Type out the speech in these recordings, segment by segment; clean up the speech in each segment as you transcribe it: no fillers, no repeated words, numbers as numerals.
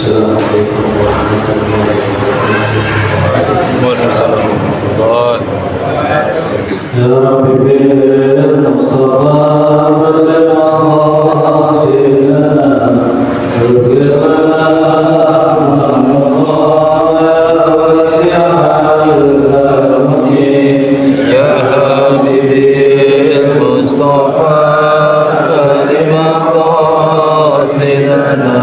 Assalamualaikum warahmatullahi wabarakatuh. Waalaikumsalam warahmatullahi wabarakatuh. Ya Rabbi bil Mustafa wal Qasidina Ighfir lana Ya Habibil Mustafa lima qasidana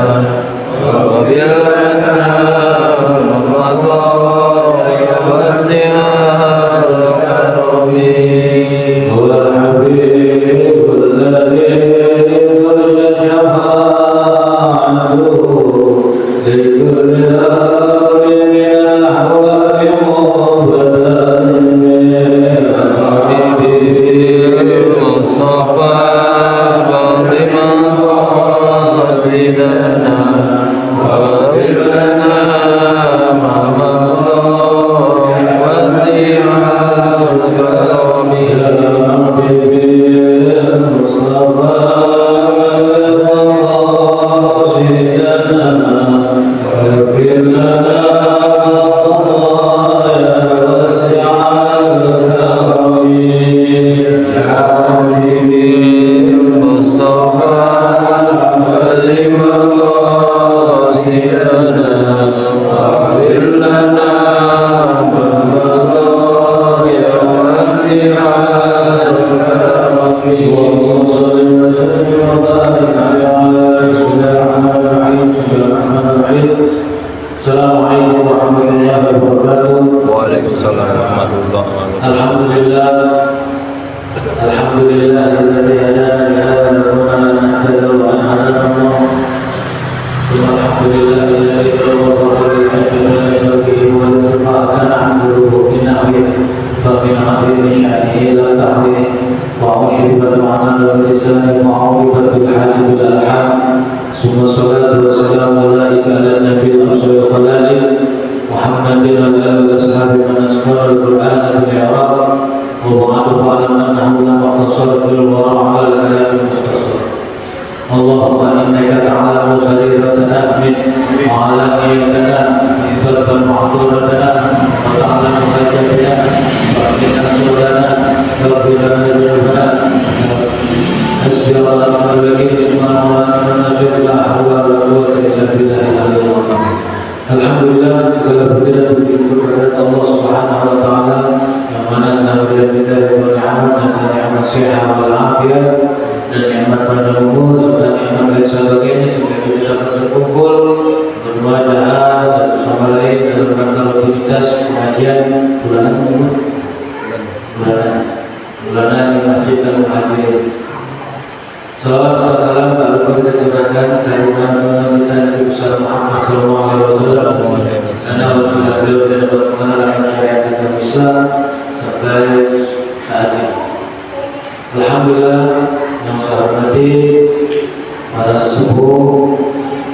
wa bil asam Ramadan wasi'al karami wal habib alladhi qad shafa'ahu likulli amrin min ahwali Mustafa lima qasidana wa bil asam Ramadan wasi'al karami Assalamualaikum warahmatullahi wabarakatuh. Waalaikumsalam warahmatullahi wabarakatuh. Alhamdulillah, alhamdulillahilladzi hadana li hadha wa ma nahtadi wa an hadana Allah. Alhamdulillahilladzi tawaffaqa lana fi khairin wa tafaqana anhu min nahwihi fa min ahli sha'nihi la tahwihi wa ushribat ma'ana wa lisani ma'ubat bil hadi bil alham. Summa salatu wa salamu alaika ala nabiyil asyrafil khalaiq Muhammadin wa ala alihi washabihi man asmara al-Qur'an bil i'rab wa ba'du fa'lam annahu lam yaqtasir bil wara' ala al-kalam al-mukhtasar. Allahumma innaka ta'lamu sariratana min wa 'alaniyatana wa ma'dhuratana wa ta'lamu hajatana wa qina surana wa qina dhunubana. Hasbi Allah wa ni'mal wakeel wa la hawla wa la quwwata illa billahil aliyyil azim. Alhamdulillah, segala puji dan syukur kepada Allah Subhanahu wa taala yang mana telah memberikan kita nikmat dan nikmat sehat wal afiat dan nikmat pada umur serta nikmat lain sebagainya sehingga kita dapat berkumpul bermuajaah satu sama lain dalam rangka rutinitas pengajian bulanan di Masjid Al-Muhajirin. Salawat salam tak lupa kita curahkan kehadiran kita Nabi besar Muhammad sallallahu alaihi wasallam dan Rasulullah beliau dan pengalaman syariat kita Islam sampai saat ini. Alhamdulillah yang saya hormati para sesepuh,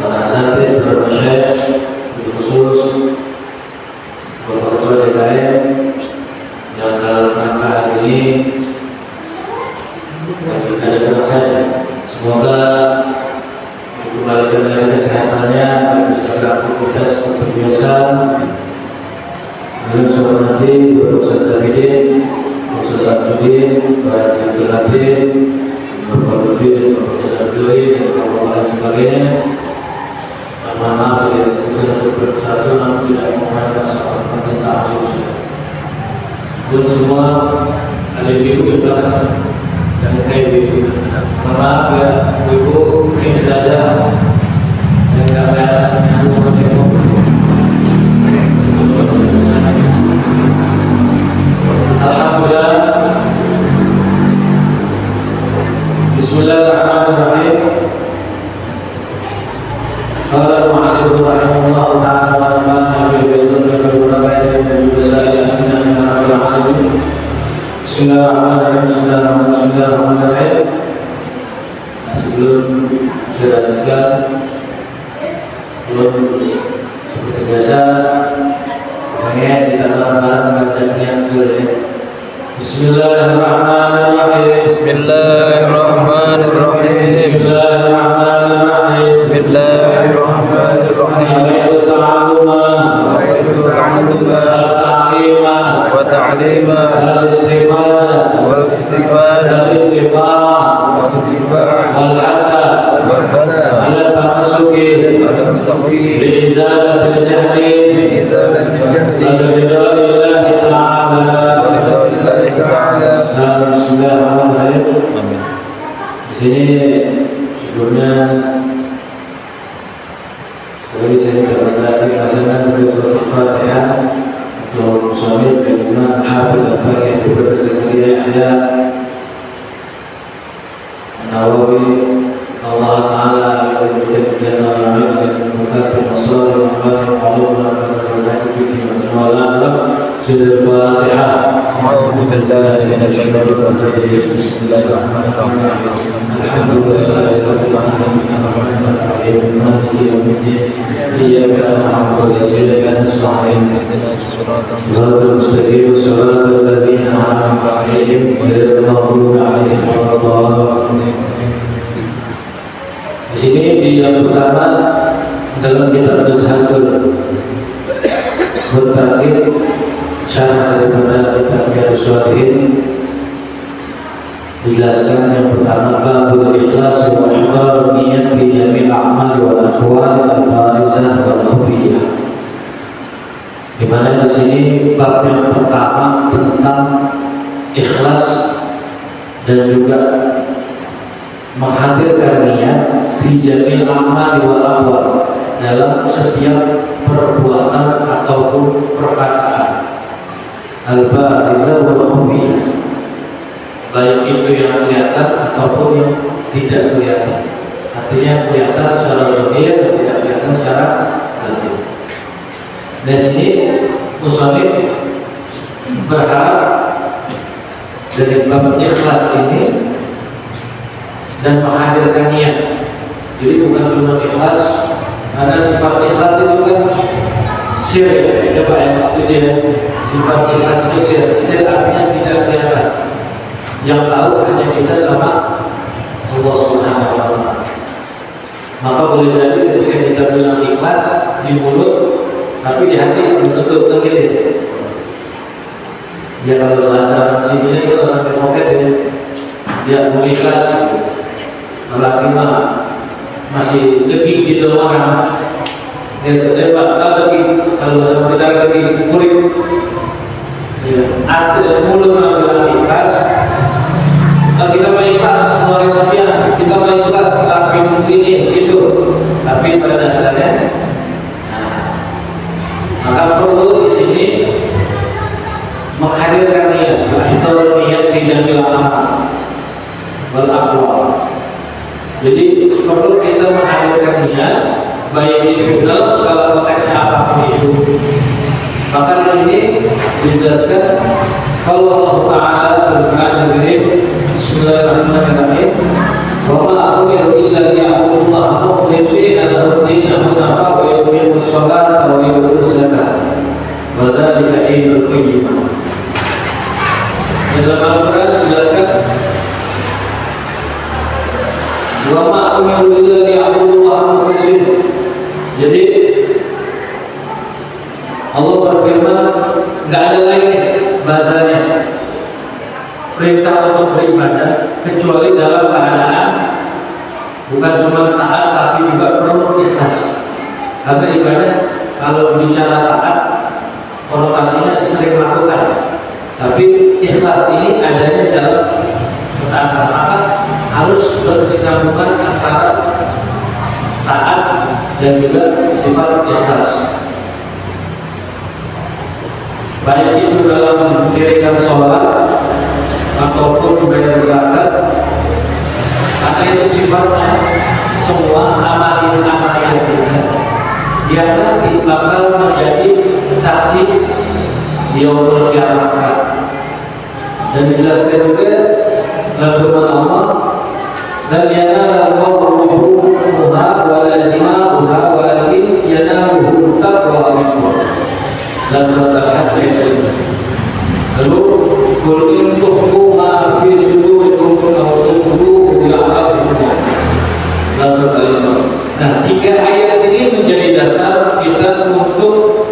para asatidz, para masyayikh, khusus Bapak Ketua DKM yang dalam rangka hari ini ada berat saja. Semoga dikembalikan dari kesehatannya bisa beraktivitas seperti biasa. Lalu saya hormati Bapak Ustaz Tabidin, Ustaz Abdudin, Pak Abdul Latif, Bapak Lutfi dan Bapak Ustaz Abduri dan Bapak lain sebagainya. Maaf saya sebutkan satu persatu namun tidak menggunakan soal permintaan khusus. Dan semua ada ibu yang belakang dan ibu. Maaf ya ibu, ini tidak ada yang kami nyambung dengan Alhamdulillah. Bismillahirrahmanirrahim. Qala al-mu'allif rahimahullah ta'ala wa nafa'ana bihi wa barakatuhu dan bisa'i amina min rabbil alamin. Bismillahirrahmanirrahim. Sebelum saya lanjutkan, seperti biasa, pengen kita bareng-bareng membaca niat dulu ya. Bismillahirrahmanirrahim. Bismillahirrahmanirrahim. Bismillahirrahmanirrahim. Bismillahirrahmanirrahim. والاستفادة والانتفاع والانتفاع والحسد والحسد على التمسك والتمسك بإزالة الجهل بإزالة الجهل ولرضا الله تعالى. ورضا الله تعالى. بسم الله الرحمن الرحيم. آمين. Di sini sebelumnya sekali saya berkata pasangan dari suatu Fatihah untuk suami dan Imam Hafidh Al-Fatihah juga Zakaria Yahya Nawawi Allah Ta'ala memberikan jalan yang membuka masalah yang baik Allah Sudah Fatihah. أعوذ بالله من الشيطان الرجيم بسم الله الرحمن الرحيم الحمد لله رب العالمين مالك يوم الدين إياك نعبد وإياك نستعين اهدنا الصراط صراط المستقيم صراط الذين أنعمت عليهم غير المغضوب عليهم ولا الضالين. Di sini di yang pertama dalam kitab Nuzhatul Muttaqin syarah daripada kitab Riyadhus Shalihin dijelaskan yang pertama babul ikhlas wa ihdar niat fi jami' al-a'mal wal aqwal al-barizah wal khufiyah. Di mana di sini bab yang pertama tentang ikhlas dan juga menghadirkan niat fi jami' al-a'mal wal aqwal dalam setiap perbuatan ataupun perkataan al-barizah wal khufiyah, baik itu yang kelihatan ataupun yang tidak kelihatan. Artinya kelihatan secara zahir dan tidak kelihatan secara batin. Di sini musannif berharap dari bab ikhlas ini dan menghadirkan niat. Jadi bukan cuma ikhlas, karena sifat ikhlas itu kan sir ya Pak ya, maksudnya sifat ikhlas itu sir artinya tidak kelihatan. Yang tahu hanya kita sama Allah Subhanahu wa Ta'ala. Maka boleh jadi ketika kita bilang ikhlas di mulut, tapi di hati menutup begitu. Ya kalau bahasa sini itu orang berpoket ya, dia mau ikhlas, lelaki mah masih degil gitu orang. Dia tertembak kalau kita lagi kulit. Ada mulut bilang ikhlas, kita mau ikhlas mengeluarkan sekian, kita mau ikhlas lakuin ini itu, tapi pada dasarnya, maka perlu di sini menghadirkan niat, itu niat di jamil amal, beraqwal. Jadi perlu kita menghadirkan niat, baik itu dalam segala konteksnya apapun itu. Maka di sini dijelaskan kalau Allah Ta'ala berfirman begini, Bismillahirrahmanirrahim. Wa ma umiru illa liya'budullaha mukhlishina lahu-d-din hunafa wa yuqimus sholata wa yutuz zakata wa dzalika dinul qayyimah. Dalam Al-Qur'an dijelaskan wa ma umiru illa liya'budullaha mukhlishina. Jadi Allah berfirman, nggak ada lain bahasanya perintah untuk beribadah kecuali dalam keadaan bukan cuma taat tapi juga perlu ikhlas. Karena ibadah kalau bicara taat konotasinya sering melakukan, tapi ikhlas ini adanya dalam ketaatan. Maka harus berkesinambungan antara taat dan juga sifat ikhlas. Baik itu dalam mendirikan sholat ataupun bayar zakat, karena itu sifatnya semua amalan-amalan yang nanti bakal menjadi saksi di yaumul kiamat. Dan dijelaskan juga dalam firman Allah, dan yanalallahu luhumuha wala dima'uha walakin yanaluhu taqwa minkum. Dan berkata lalu qul in tukhfu ma fi sudurikum aw tukhfuhu ya'lamuhu. Nah, tiga ayat ini menjadi dasar kita untuk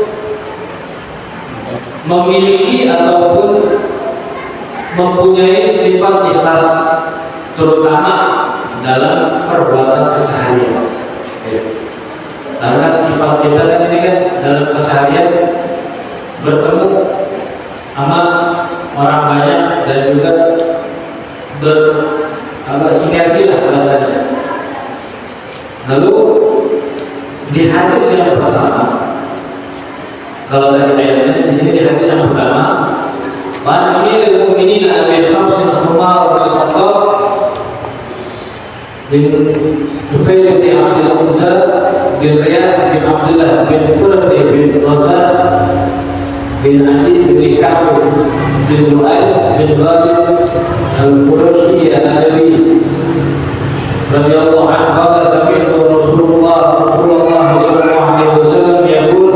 memiliki ataupun mempunyai sifat sifat ikhlas terutama dalam perbuatan keseharian. Karena sifat kita kan ini kan dalam keseharian bertemu sama orang banyak dan juga sinergi lah bahasanya. Lalu di hadis yang pertama, kalau dari ayatnya di sini di hadis yang pertama, "Man amirul mu'minin Abi Khamsin Umar bin Khattab bin Nufail bin Abdul Uzza bin Riyad bin Abdullah bin Qurati bin Razak bin Adi bin Ka'b bin Lu'ay bin Ghalib al-Qurashi al-Adawi radhiyallahu anhu qala sami'tu Rasulullah sallallahu alaihi wasallam yaqul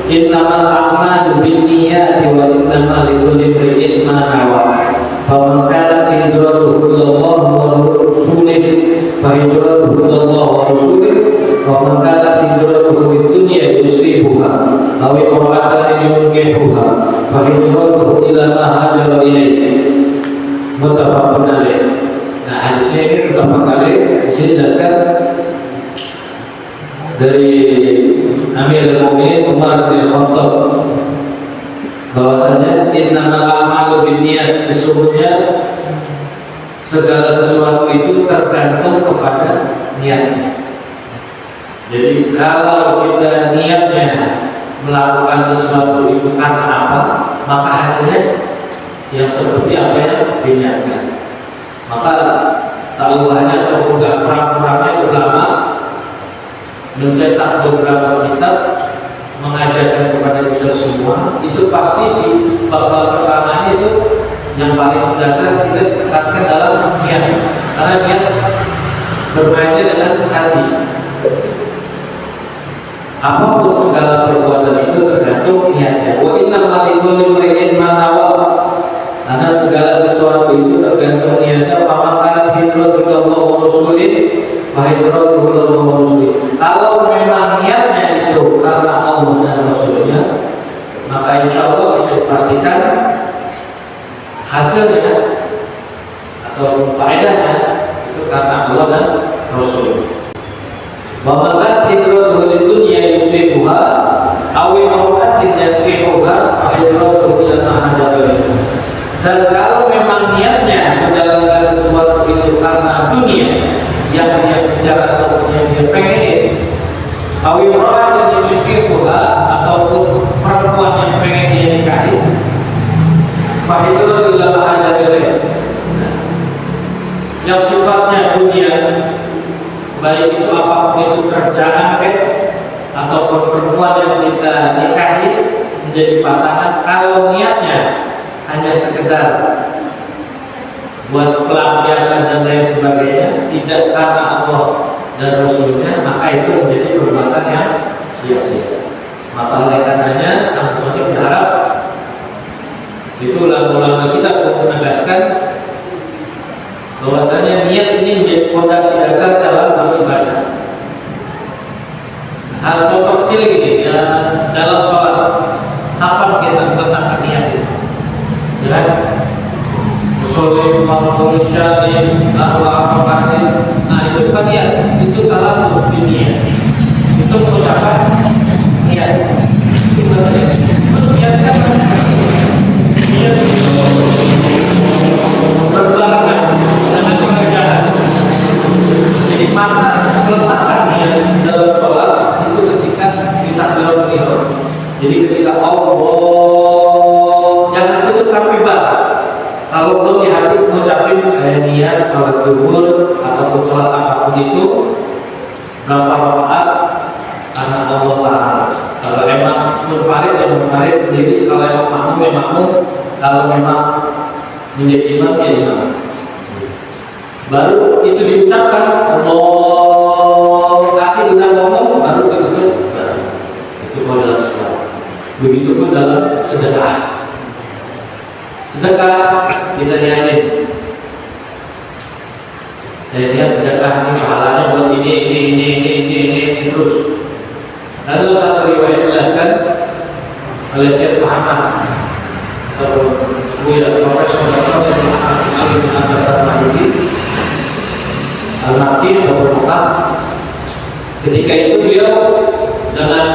innamal a'malu binniyati wa innamal likulli imrin ma nawa faman kanat hijratuhu ila Allah wa rasulihi fa hijratuhu ila Allah wa rasulihi wa man kanat hijratuhu lid-dunya yusibuha aw imra'atan yunkihuha fa hijratuhu ila ma hajara ilayhi muttafaqun alaih. Nah, hadisnya ini pertama kali di sini jelaskan dari Amirul Mukminin Umar bin Khattab bahwasanya innamal a'malu binniyat, sesungguhnya segala sesuatu itu tergantung kepada niatnya. Jadi kalau kita niatnya melakukan sesuatu itu karena apa, maka hasilnya yang seperti apa yang diniatkan. Maka tahuannya atau perang-perangnya ulama mencetak beberapa kitab mengajarkan kepada kita semua, itu pasti di bab pertamanya itu yang paling dasar kita tekankan dalam niat, karena niat bermainnya dengan hati. Apapun segala perbuatan itu tergantung niatnya. Wa innamal likulli imrin ma nawa, karena segala sesuatu itu tergantung niatnya. Faman kanat hijratuhu ila Allah wa rasulihi fa hijratuhu ila Allah wa rasulihi. Kalau memang niatnya itu karena Allah dan Rasulnya, maka insya Allah bisa dipastikan hasilnya atau faedahnya itu karena Allah dan Rasul. Wa man hijratuhu lidunya yusibuha aw imra'atin yankihuha fa hijratuhu ila ma hajara ilayhi. Dan kalau memang niatnya menjalankan sesuatu itu karena dunia yang dia bicara atau yang dia pengen, aw imra'atin yankihuha ataupun perempuan yang pengen dia nikahi, fa hijratuhu ila ma hajara ilayhi. Yang sifatnya dunia, baik itu apapun itu kerjaan ataupun perempuan yang kita nikahi menjadi pasangan, kalau niatnya hanya sekedar buat pelampiasan dan lain sebagainya, tidak karena Allah dan Rasulnya, maka itu menjadi perbuatan yang sia-sia. Maka oleh karenanya sang muslim berharap, itu ulama kita menegaskan bahwasanya niat ini menjadi fondasi dasar dalam beribadah. Hal contoh kecil ini ya, dalam sholat, kapan kita meletakkan niat itu? Ya, musollim, makmum, syahid, apa-apa, nah itu bukan niat, itu talabus niat, itu mengucapkan niat. Itu bukan niat. Niat kan niat berbelakang dengan pengerjaan. Jadi maka meletakkan niat dalam sholat itu ketika ditakbiratul ihram. Jadi ketika Allah, jangan tutup takbir. Kalau belum di hati mengucapin saya niat sholat zuhur ataupun sholat apapun itu berapa rakaat karena Allah Taala. Kalau memang munfarid ya munfarid sendiri, kalau memang makmum ya makmum, kalau memang menjadi imam ya imam. Baru itu diucapkan Allah, kaki udah ngomong baru ditutup. Itu kalau dalam sholat. Begitu pun dalam sedekah. Sedekah kita niatin. Saya lihat sedekah ini pahalanya buat ini terus. Lalu satu riwayat jelaskan oleh Syekh Muhammad atau Buya Profesor Muhammad Ali bin Abbas Al-Mahdi Al-Makki atau Mekah. Ketika itu beliau dengan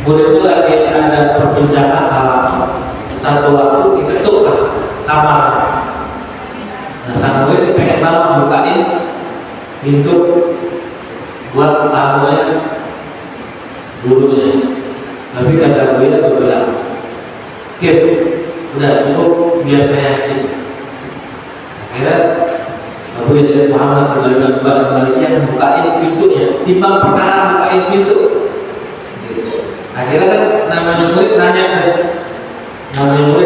murid lagi ada perbincangan alam. Satu waktu diketuklah kamar. Nah, sang murid pengen banget bukain pintu buat tamunya gurunya. Tapi kata beliau bilang, "Oke, udah cukup biar saya sih." Akhirnya Abu Yazid Muhammad bin Abbas Al-Maliki bukain pintunya, timbang perkara bukain pintu. Akhirnya kan namanya murid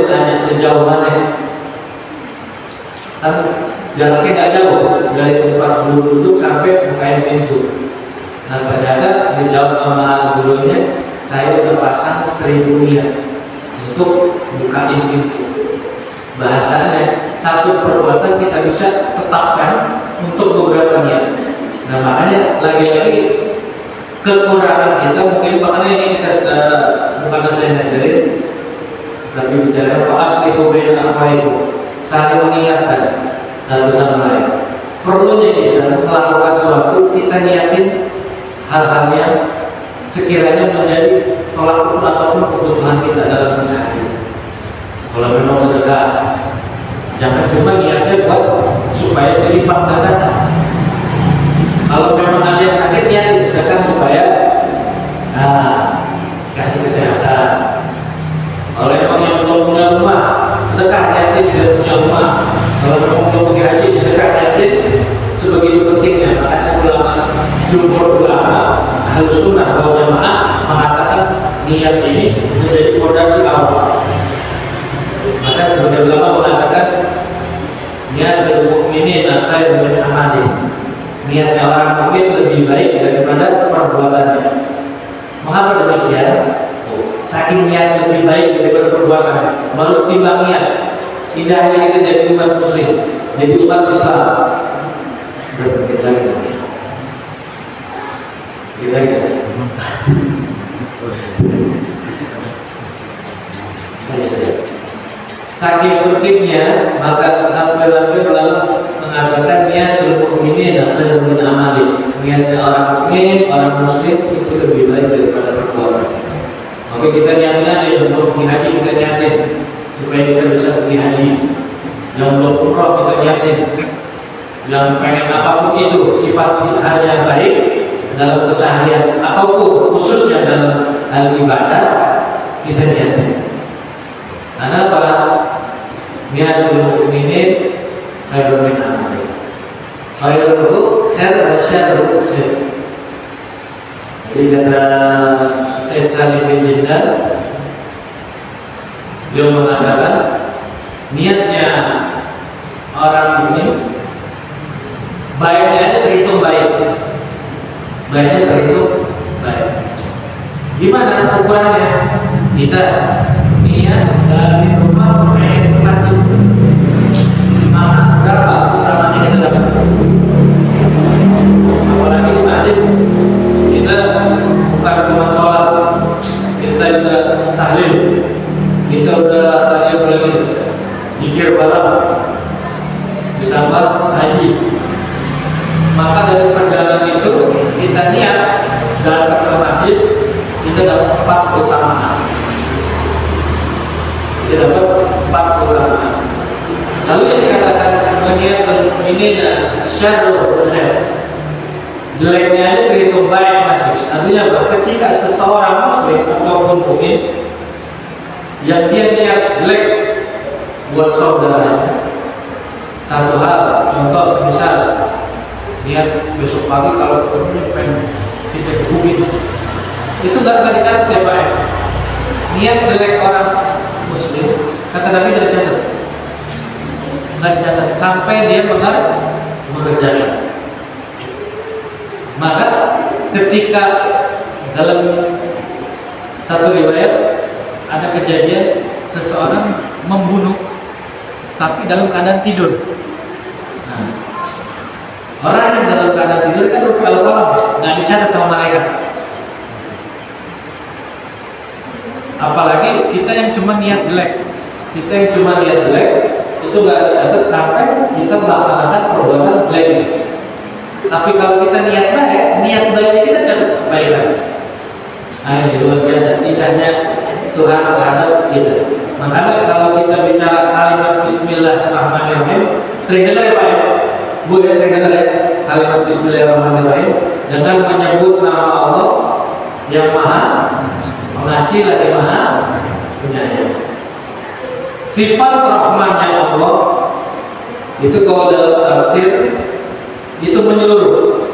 nanya sejauh mana? Kan jaraknya nggak jauh dari tempat guru duduk sampai bukain pintu. Nah ternyata dijawab sama gurunya, saya udah pasang 1000 niat untuk bukain pintu. Bahasanya satu perbuatan kita bisa tetapkan untuk beberapa niat. Nah makanya lagi-lagi kekurangan kita mungkin, makanya ini kita bukan saya ngajarin, tapi bicara aslihu baina akhwaikum, saling mengingatkan satu sama lain. Perlunya kita melakukan sesuatu, kita niatin hal-hal yang sekiranya menjadi tolak ukur ataupun kebutuhan kita dalam sehari. Kalau memang sedekah, jangan cuma niatnya buat supaya berlipat gandakan. Kalau memang ada yang sakit, niatin sedekah supaya kasih kesehatan. Kalau memang yang belum punya rumah, sedekah niatin sudah punya rumah. Kalau memang belum pergi haji, sedekah niatin sebegitu pentingnya. Makanya ulama, jumhur ulama Ahlus Sunnah wal Jamaah mengatakan niat ini menjadi fondasi awal. Maka sebagian ulama mengatakan niat mukminin khairun min amalih. Niatnya orang mukmin lebih baik daripada perbuatannya. Mengapa demikian? Saking niat lebih baik daripada perbuatan, baru timbang niat. Tidak hanya kita jadi umat muslim, jadi umat Islam. Berpikir lagi. Kita aja. Saking pentingnya, maka sampai-sampai lalu mengatakan niatul mukminin khairun min amali. Niatnya orang mukmin, orang muslim itu lebih baik daripada perbuatan. Maka kita niatnya yang belum pergi haji kita niatin supaya kita bisa pergi haji. Yang belum umrah kita niatin. Yang pengen apapun itu sifat hal yang baik dalam keseharian ataupun khususnya dalam hal ibadah kita niatin. Karena apa? Niatul mukminin khairun min amali. Khairuhu khair wa syarruhu khair. Jadi kata Syekh Salim bin Jindal, beliau mengatakan niatnya orang mukmin baiknya itu terhitung baik. Baiknya terhitung baik. Gimana ukurannya? Kita niat dari rumah pengen ke masjid, maka berapa utamanya kita dapat? Apalagi di masjid kita bukan cuma sholat, kita juga tahlil, kita udah tadi lagi zikir bareng, ditambah haji. Maka dari perjalanan itu kita niat datang ke masjid, kita dapat 4 keutamaan. Kita dapat 4 keutamaan. Lalu yang dikatakan niat ini dan syarrul khair, jeleknya aja terhitung baik masih. Artinya apa? Ketika seseorang muslim ataupun mukmin yang dia niat jelek buat saudaranya, satu hal, contoh semisal niat besok pagi kalau ketemu pengen kita gebukin, itu nggak akan dicatat ya Pak. Niat jelek orang muslim, kata Nabi tidak dicatat, nggak dicatat sampai dia mengerjakan. Maka ketika dalam satu riwayat ada kejadian seseorang membunuh tapi dalam keadaan tidur. Nah, orang yang dalam keadaan tidur kan kalau nggak dicatat sama malaikat. Apalagi kita yang cuma niat jelek, itu nggak dicatat sampai kita melaksanakan perbuatan jelek. Tapi kalau kita niat baiknya kita catat kebaikan. Nah ini luar biasa indahnya Tuhan terhadap kita. Makanya kalau kita bicara kalimat Bismillahirrahmanirrahim, sering dengar ya Pak ya? Bu ya sering dengar ya? Kalimat Bismillahirrahmanirrahim dengan menyebut nama Allah yang Maha Pengasih lagi Maha Penyayang. Sifat rahmannya Allah itu kalau dalam tafsir itu menyeluruh.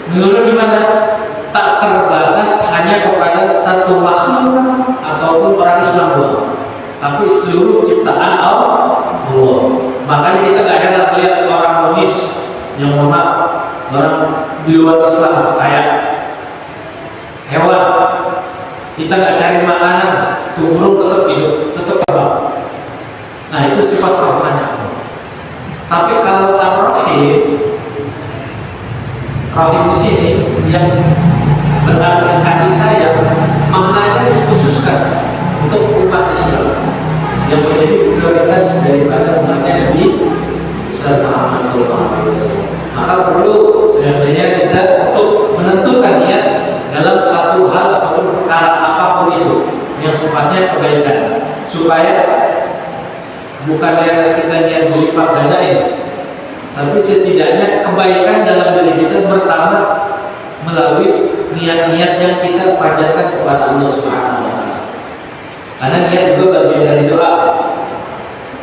Menyeluruh gimana? Tak terbatas hanya kepada satu makhluk ataupun orang Islam doang, tapi seluruh ciptaan Allah. Makanya kita nggak ada lihat orang monis yang orang di luar Islam kayak hewan. Kita nggak cari makanan, tuh burung tetap hidup, tetap terbang. Nah itu sifat rahmannya Allah. Tapi kalau Ar-Rahim, Rahim di sini yang berarti kasih sayang, maknanya dikhususkan untuk umat Islam yang menjadi prioritas daripada umatnya Nabi Muhammad SAW. Maka perlu sebenarnya kita untuk menentukan niat dalam satu hal ataupun perkara apapun itu yang sifatnya kebaikan, supaya bukan kita niat berlipat gandain, tapi setidaknya kebaikan dalam diri kita bertambah melalui niat-niat yang kita panjatkan kepada Allah Subhanahu wa Ta'ala. Karena niat juga bagian dari doa.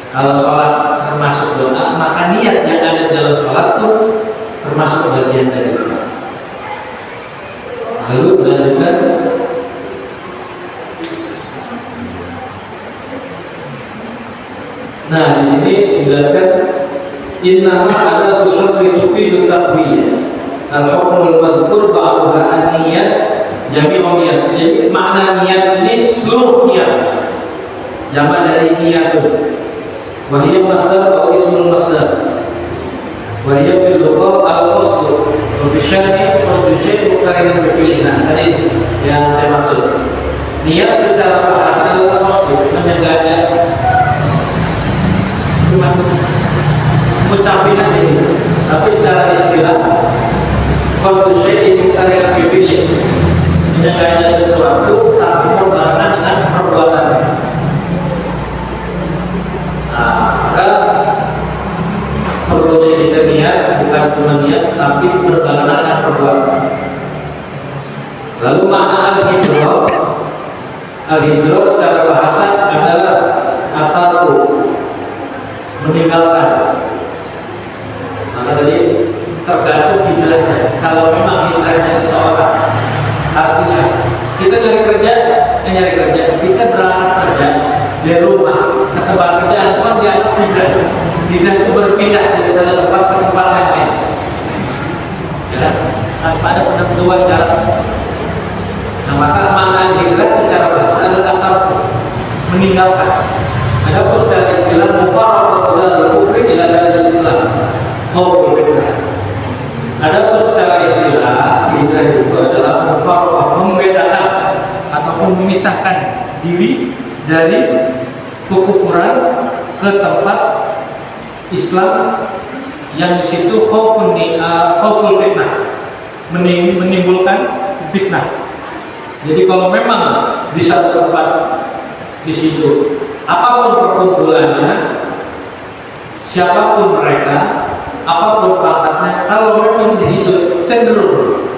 Kalau sholat termasuk doa, maka niat yang ada dalam sholat itu termasuk bagian dari doa. Lalu melanjutkan, nah di sini dijelaskan innama ada tushri tufidu taqwiyah al-hukmul madhkur ba'daha an-niyat jami'un niyat. Jadi makna niat ini seluruh niat, jamak dari niyatun, wa hiya masdar atau ismul masdar, wa hiya fil lugha al-qasd wa fi syar'i qasdu syai' muqarrin bi fi'lina. Tadi yang saya maksud, niat secara bahasa adalah qasd, menyengaja, cuma mencapai ini. Tapi secara istilah qasdu syai' muqarrin bi fi'lina, menyengaja sesuatu tapi berbarengan dengan perbuatannya. Maka perlunya kita niat bukan cuma niat tapi berbarengan dengan perbuatan. Lalu makna al-hijrah secara bahasa adalah atarku, meninggalkan. Maka tadi tergantung hijrahnya. Kalau memang hijrahnya seseorang, artinya kita nyari kerja, kita berangkat kerja dari rumah ke tempat kerja, itu kan dianggap hijrah. Hijrah itu berpindah dari satu tempat ke tempat yang lain, ya, tanpa ada penentuan jarak. Nah maka makna hijrah secara bahasa adalah kata meninggalkan. Adapun secara istilah mufarraqatu dari kufri ila dari Islam, khauful fitnah. Adapun secara istilah hijrah itu adalah mufarraqah, membedakan ataupun memisahkan diri dari kekufuran ke tempat Islam yang di situ khauful fitnah, menimbulkan fitnah. Jadi kalau memang di satu tempat di situ apapun perkumpulannya, siapapun mereka, apapun pangkatnya, kalau memang di situ cenderung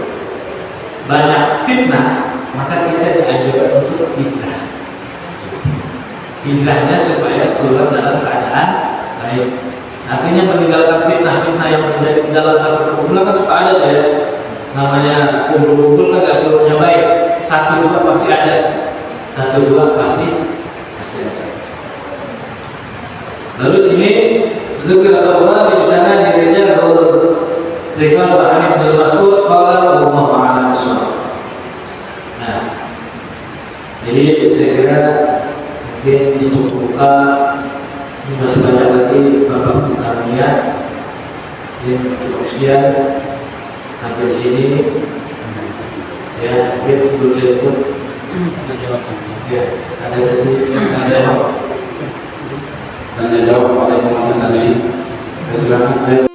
banyak fitnah, maka kita dianjurkan untuk hijrah. Hijrahnya supaya keluar dalam keadaan baik. Artinya meninggalkan fitnah-fitnah yang terjadi dalam satu perkumpulan kan suka ada ya. Namanya kumpul-kumpul kan gak seluruhnya baik. Satu dua pasti ada. Satu dua pasti ada. Lalu sini zikir atau Allah di sana dirinya kalau zikir Al-Ani bin Mas'ud qala Allahu a'lam bishawab. Nah, jadi saya kira mungkin dicukupkan, masih banyak lagi bapak pertanian yang cukup sekian sampai di sini ya. Mungkin sebelum saya ikut ya ada sesi ada Tanya jawab oleh teman tadi. Silakan.